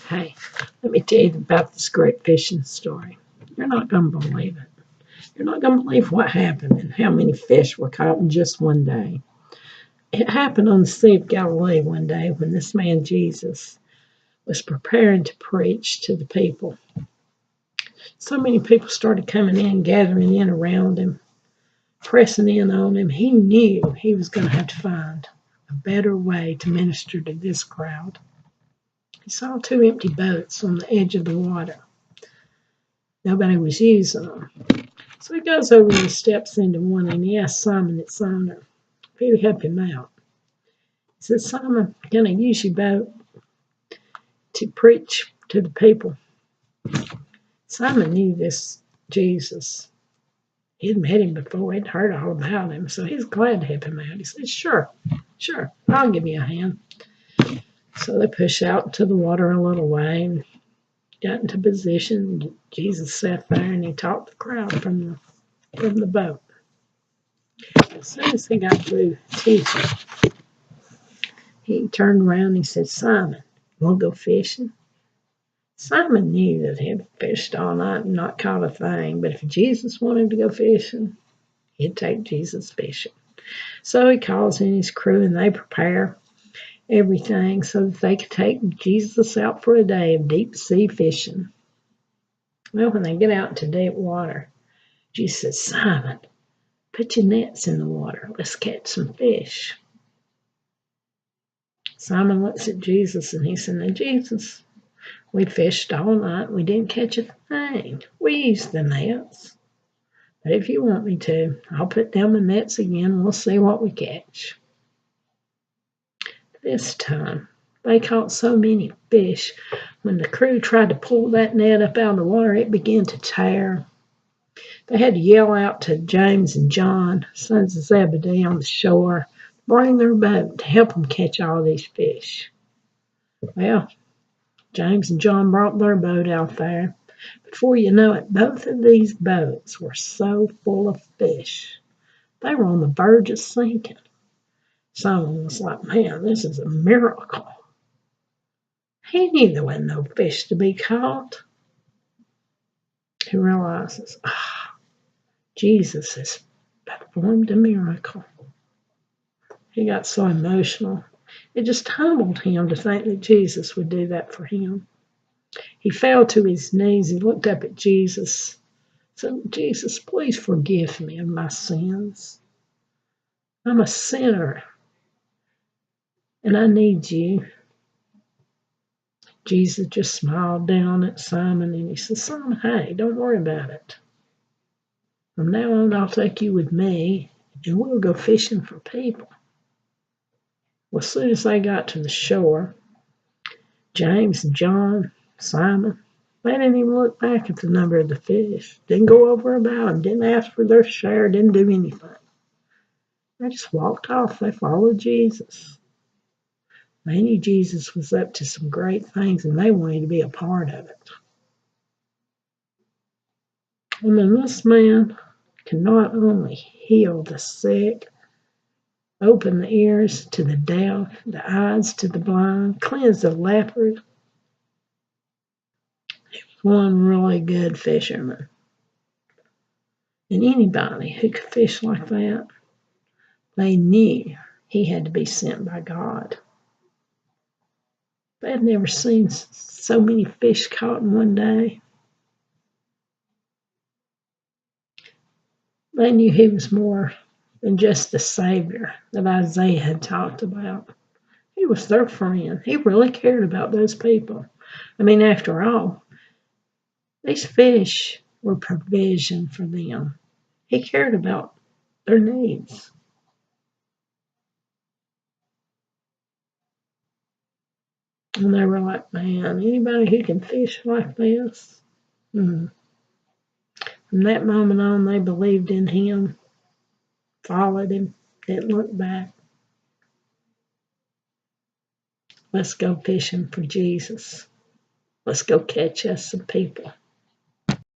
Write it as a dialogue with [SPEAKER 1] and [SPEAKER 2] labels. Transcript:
[SPEAKER 1] Hey, let me tell you about this great fishing story. You're not going to believe it. You're not going to believe what happened and how many fish were caught in just one day. It happened on the Sea of Galilee one day when this man Jesus was preparing to preach to the people. So many people started coming in, gathering in around him, pressing in on him. He knew he was going to have to find a better way to minister to this crowd. He saw two empty boats on the edge of the water. Nobody was using them. So he goes over and steps into one and he asks Simon, its owner, if he would help him out. He says, Simon, can I use your boat to preach to the people? Simon knew this Jesus. He'd met him before. He'd heard all about him. So he's glad to help him out. He says, sure, I'll give you a hand. So they push out into the water a little way and got into position. Jesus sat there and he taught the crowd from the boat. As soon as he got through teaching, he turned around and he said, Simon, want to go fishing? Simon knew that he'd fished all night and not caught a thing, but if Jesus wanted to go fishing, he'd take Jesus fishing. So he calls in his crew and they prepare everything so that they could take Jesus out for a day of deep sea fishing. Well, when they get out into deep water, Jesus says, Simon, put your nets in the water. Let's catch some fish. Simon looks at Jesus and he said, now, Jesus, we fished all night. We didn't catch a thing. We used the nets. But if you want me to, I'll put down the nets again. We'll see what we catch. This time, they caught so many fish. When the crew tried to pull that net up out of the water, it began to tear. They had to yell out to James and John, sons of Zebedee, on the shore, bring their boat to help them catch all these fish. Well, James and John brought their boat out there. Before you know it, both of these boats were so full of fish, they were on the verge of sinking. Simon was like, man, this is a miracle. He knew there wasn't no fish to be caught. He realizes, Jesus has performed a miracle. He got so emotional. It just humbled him to think that Jesus would do that for him. He fell to his knees. He looked up at Jesus. Said, Jesus, please forgive me of my sins. I'm a sinner, and I need you. Jesus just smiled down at Simon, and he said, Simon, hey, don't worry about it. From now on, I'll take you with me, and we'll go fishing for people. Well, as soon as they got to the shore, James and John, Simon, they didn't even look back at the number of the fish. Didn't go over about them. Didn't ask for their share. Didn't do anything. They just walked off. They followed Jesus. They knew Jesus was up to some great things, and they wanted to be a part of it. I mean, this man can not only heal the sick, open the ears to the deaf, the eyes to the blind, cleanse the leper. He was one really good fisherman. And anybody who could fish like that, they knew he had to be sent by God. They had never seen so many fish caught in one day. They knew he was more than just the Savior that Isaiah had talked about. He was their friend. He really cared about those people. I mean, after all, these fish were provision for them. He cared about their needs. And they were like, man, anybody who can fish like this? From that moment on, they believed in him, followed him, didn't look back. Let's go fishing for Jesus. Let's go catch us some people.